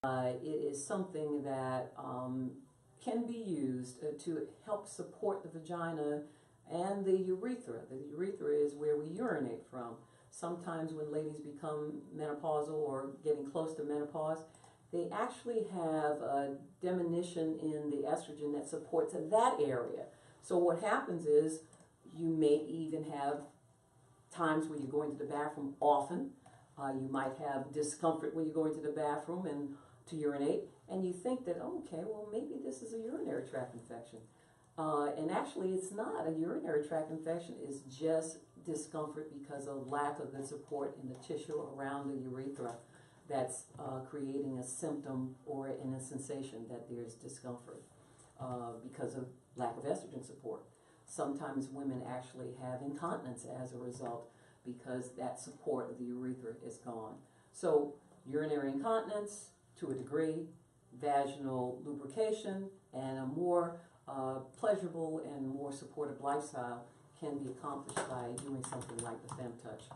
It is something that can be used to help support the vagina and the urethra. The urethra is where we urinate from. Sometimes when ladies become menopausal or getting close to menopause, they actually have a diminution in the estrogen that supports that area. So what happens is you may even have times where you're going to the bathroom often. You might have discomfort when you're going to the bathroom and to urinate, and you think that, oh, okay, well, maybe this is a urinary tract infection. And actually, it's not a urinary tract infection. It's just discomfort because of lack of good support in the tissue around the urethra that's creating a symptom or in a sensation that there's discomfort because of lack of estrogen support. Sometimes women actually have incontinence as a result because that support of the urethra is gone. So urinary incontinence to a degree, vaginal lubrication, and a more pleasurable and more supportive lifestyle can be accomplished by doing something like the Femtouch.